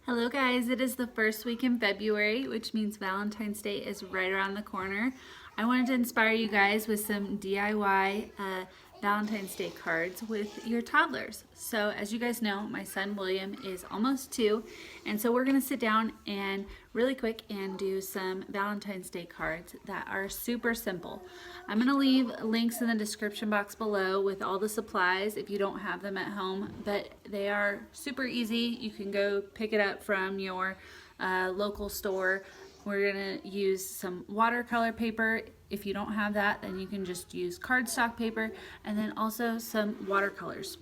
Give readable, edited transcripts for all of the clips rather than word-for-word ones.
Hello guys, it is the first week in February, which means Valentine's Day is right around the corner. I wanted to inspire you guys with some DIY Valentine's Day cards with your toddlers. So as you guys know, my son William is almost 2, and so we're going to sit down and really quick and do some Valentine's Day cards that are super simple. I'm going to leave links in the description box below with all the supplies if you don't have them at home, but they are super easy. You can go pick it up from your local store. We're going to use some watercolor paper. If you don't have that, then you can just use cardstock paper, and then also some watercolors.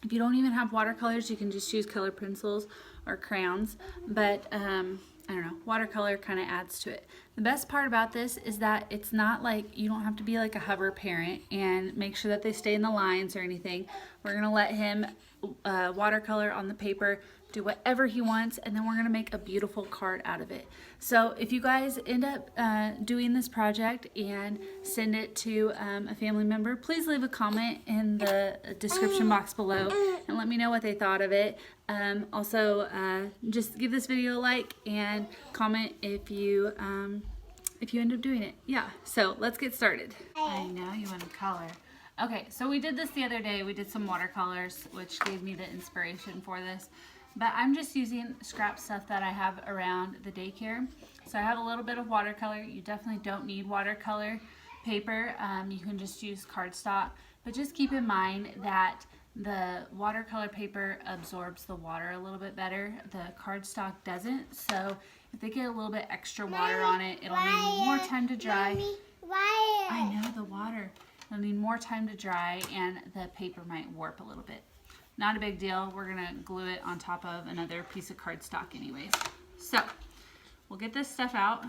If you don't even have watercolors, you can just use color pencils or crayons, but I don't know, watercolor kind of adds to it. The best part about this is that it's not like you don't have to be like a hover parent and make sure that they stay in the lines or anything. We're going to let him watercolor on the paper, do whatever he wants, and then we're going to make a beautiful card out of it. So if you guys end up doing this project and send it to a family member, please leave a comment in the description box below and let me know what they thought of it. Also, just give this video a like and comment if you end up doing it. Yeah, so let's get started. I know you want to color. Okay, so we did this the other day. We did some watercolors, which gave me the inspiration for this. But I'm just using scrap stuff that I have around the daycare. So I have a little bit of watercolor. You definitely don't need watercolor paper. You can just use cardstock. But just keep in mind that the watercolor paper absorbs the water a little bit better. The cardstock doesn't. So if they get a little bit extra water on it, it'll need more time to dry. I know, the water. It'll need more time to dry, and the paper might warp a little bit. Not a big deal. We're going to glue it on top of another piece of cardstock anyways. So we'll get this stuff out.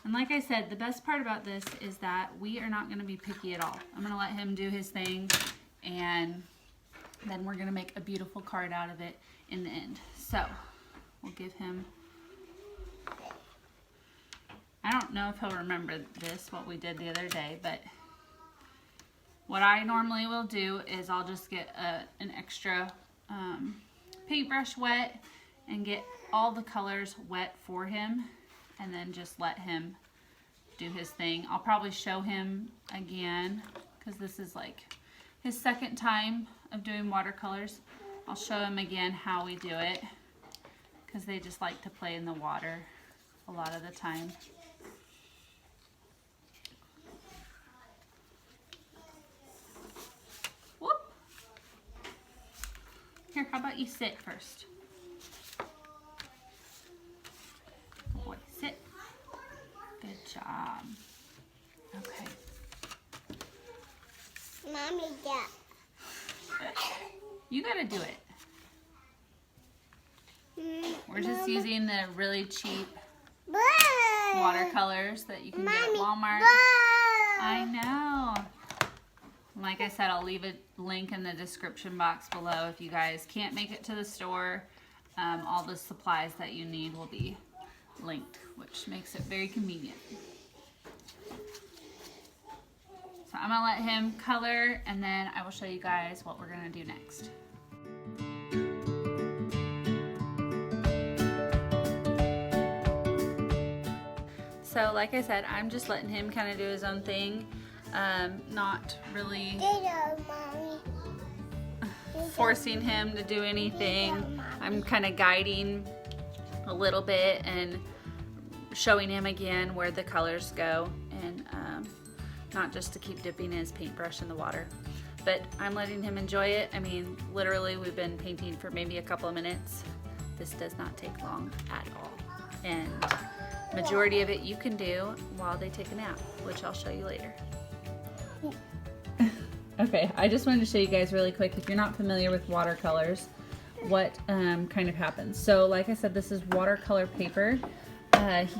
And like I said, the best part about this is that we are not going to be picky at all. I'm going to let him do his thing, and then we're going to make a beautiful card out of it in the end. So we'll give him... I don't know if he'll remember this, what we did the other day, but what I normally will do is I'll just get an extra paintbrush wet and get all the colors wet for him, and then just let him do his thing. I'll probably show him again because this is like his second time of doing watercolors. I'll show him again how we do it because they just like to play in the water a lot of the time. Here, how about you sit first? Good boy, sit. Good job. Okay. Mommy, yeah. You gotta do it. We're just using the really cheap watercolors that you can get at Walmart. I know. Like I said, I'll leave a link in the description box below if you guys can't make it to the store. All the supplies that you need will be linked, which makes it very convenient. So I'm going to let him color, and then I will show you guys what we're going to do next. So like I said, I'm just letting him kind of do his own thing. Not really forcing him to do anything. I'm kind of guiding a little bit and showing him again where the colors go, and not just to keep dipping his paintbrush in the water. But I'm letting him enjoy it. I mean, literally we've been painting for maybe a couple of minutes. This does not take long at all. And majority of it you can do while they take a nap, which I'll show you later. Okay, I just wanted to show you guys really quick, if you're not familiar with watercolors, what kind of happens. So like I said, this is watercolor paper.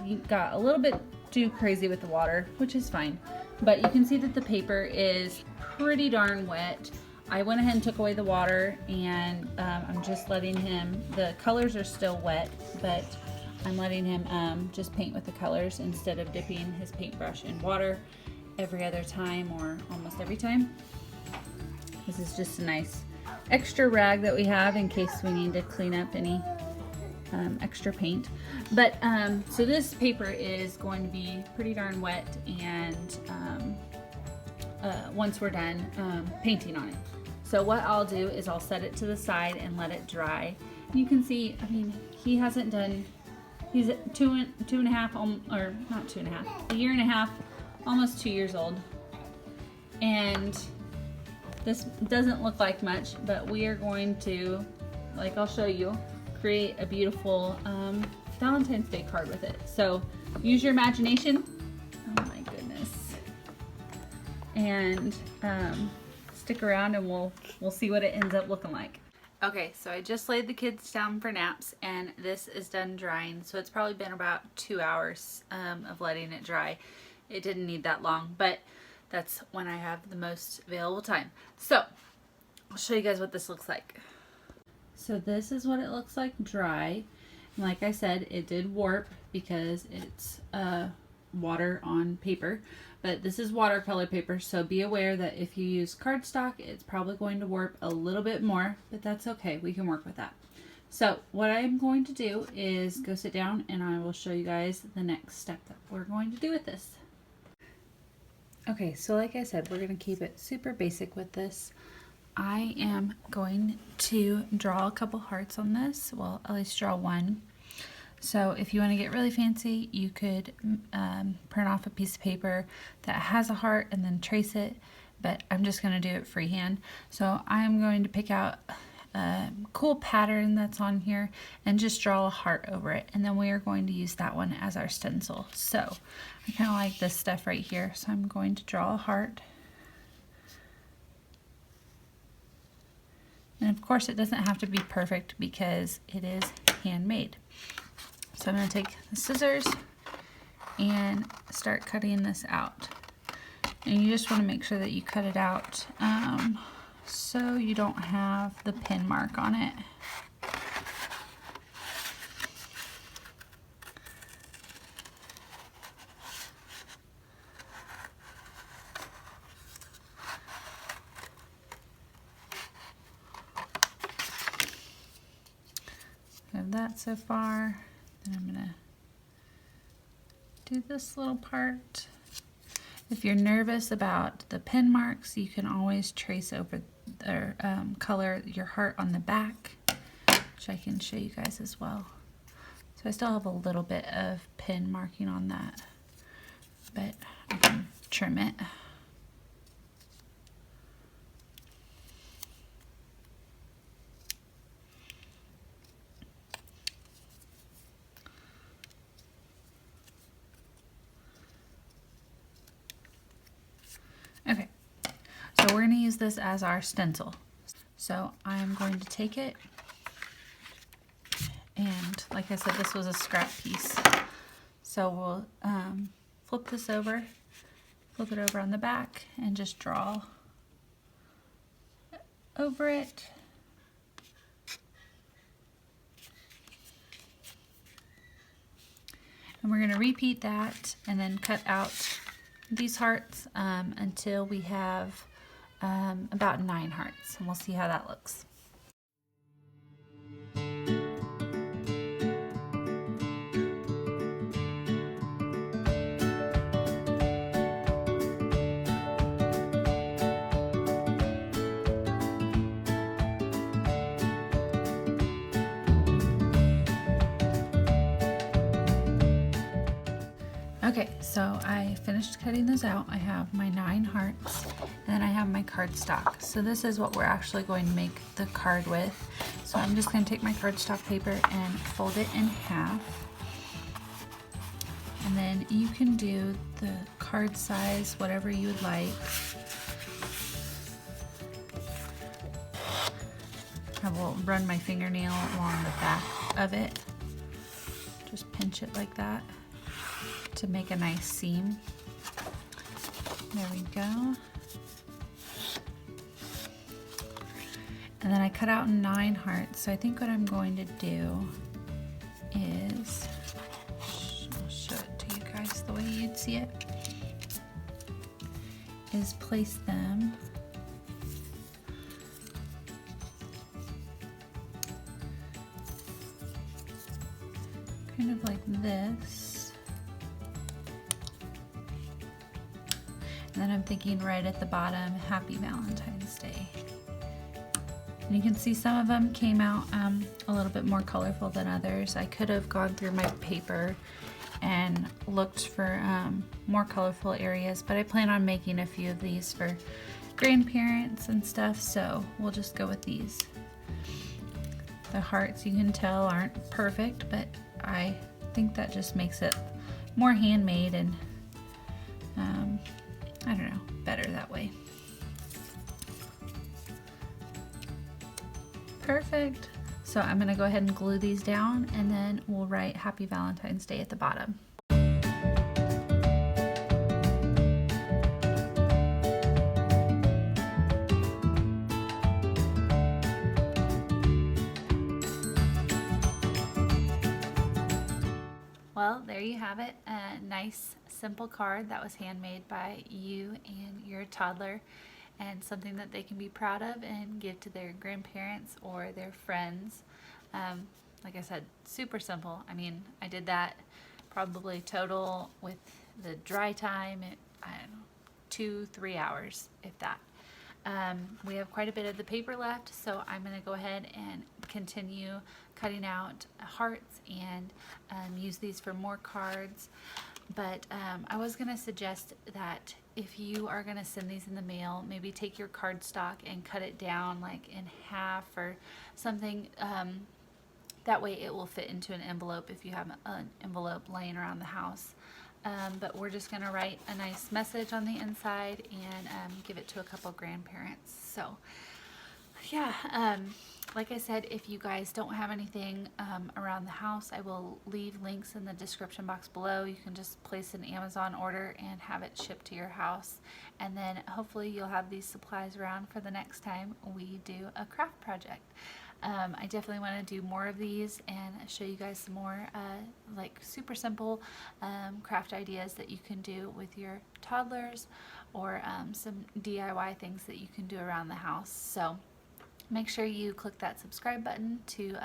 He got a little bit too crazy with the water, which is fine. But you can see that the paper is pretty darn wet. I went ahead and took away the water, and I'm just letting him, the colors are still wet, but I'm letting him just paint with the colors instead of dipping his paintbrush in water every other time or almost every time. This is just a nice extra rag that we have in case we need to clean up any extra paint. But so this paper is going to be pretty darn wet, and once we're done painting on it. So what I'll do is I'll set it to the side and let it dry. You can see, I mean, he hasn't done, he's two and a half, or not 2.5, a year and a half, almost 2 years old. And this doesn't look like much, but we are going to, like I'll show you, create a beautiful Valentine's Day card with it. So use your imagination. Oh my goodness. And stick around and we'll see what it ends up looking like. Okay, so I just laid the kids down for naps, and this is done drying. So it's probably been about 2 hours of letting it dry. It didn't need that long, but that's when I have the most available time. So I'll show you guys what this looks like. So this is what it looks like dry. And like I said, it did warp because it's water on paper, but this is watercolor paper, so be aware that if you use cardstock, it's probably going to warp a little bit more, but that's okay, we can work with that. So what I'm going to do is go sit down and I will show you guys the next step that we're going to do with this. Okay, so like I said, we're going to keep it super basic with this. I am going to draw a couple hearts on this, well, at least draw one. So if you want to get really fancy, you could print off a piece of paper that has a heart and then trace it, but I'm just going to do it freehand. So I'm going to pick out a cool pattern that's on here and just draw a heart over it, and then we are going to use that one as our stencil. So I kind of like this stuff right here, so I'm going to draw a heart. And of course it doesn't have to be perfect because it is handmade. So I'm going to take the scissors and start cutting this out. And you just want to make sure that you cut it out so you don't have the pin mark on it. Have that so far. Then I'm gonna do this little part. If you're nervous about the pin marks, you can always trace over or color your heart on the back, which I can show you guys as well. So I still have a little bit of pin marking on that, but I can trim it. Okay, so we're going to use this as our stencil. So I'm going to take it, and like I said, this was a scrap piece. So we'll flip this over, flip it over on the back, and just draw over it. And we're going to repeat that and then cut out these hearts until we have about 9 hearts, and we'll see how that looks. Okay, so I finished cutting those out. I have my 9 hearts, and then I have my cardstock. So this is what we're actually going to make the card with. So I'm just going to take my cardstock paper and fold it in half. And then you can do the card size, whatever you would like. I will run my fingernail along the back of it. Just pinch it like that to make a nice seam. There we go. And then I cut out 9 hearts. So I think what I'm going to do is, I'll show it to you guys the way you'd see it, is place them kind of like this. And then I'm thinking right at the bottom, Happy Valentine's Day. And you can see some of them came out a little bit more colorful than others. I could have gone through my paper and looked for more colorful areas, but I plan on making a few of these for grandparents and stuff, so we'll just go with these. The hearts, you can tell, aren't perfect, but I think that just makes it more handmade and I don't know, better that way. Perfect. So I'm gonna go ahead and glue these down, and then we'll write Happy Valentine's Day at the bottom. Well, there you have it, a nice simple card that was handmade by you and your toddler, and something that they can be proud of and give to their grandparents or their friends. Like I said, super simple. I mean, I did that probably total with the dry time, I don't know, 2-3 hours, if that. We have quite a bit of the paper left, so I'm going to go ahead and continue cutting out hearts and use these for more cards. But I was going to suggest that if you are going to send these in the mail, maybe take your cardstock and cut it down like in half or something. That way it will fit into an envelope if you have an envelope laying around the house. But we're just going to write a nice message on the inside and give it to a couple grandparents. So yeah, like I said, if you guys don't have anything around the house, I will leave links in the description box below. You can just place an Amazon order and have it shipped to your house, and then hopefully you'll have these supplies around for the next time we do a craft project. I definitely want to do more of these and show you guys some more like super simple craft ideas that you can do with your toddlers, or some DIY things that you can do around the house. So make sure you click that subscribe button to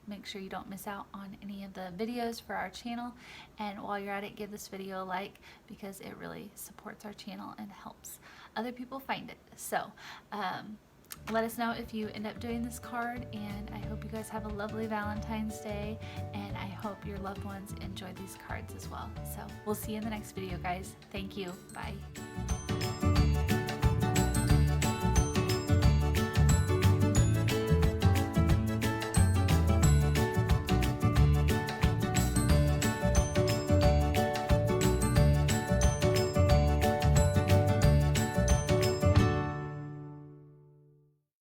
make sure you don't miss out on any of the videos for our channel. And while you're at it, give this video a like, because it really supports our channel and helps other people find it. So let us know if you end up doing this card, and I hope you guys have a lovely Valentine's Day, and I hope your loved ones enjoy these cards as well. So we'll see you in the next video, guys. Thank you. Bye.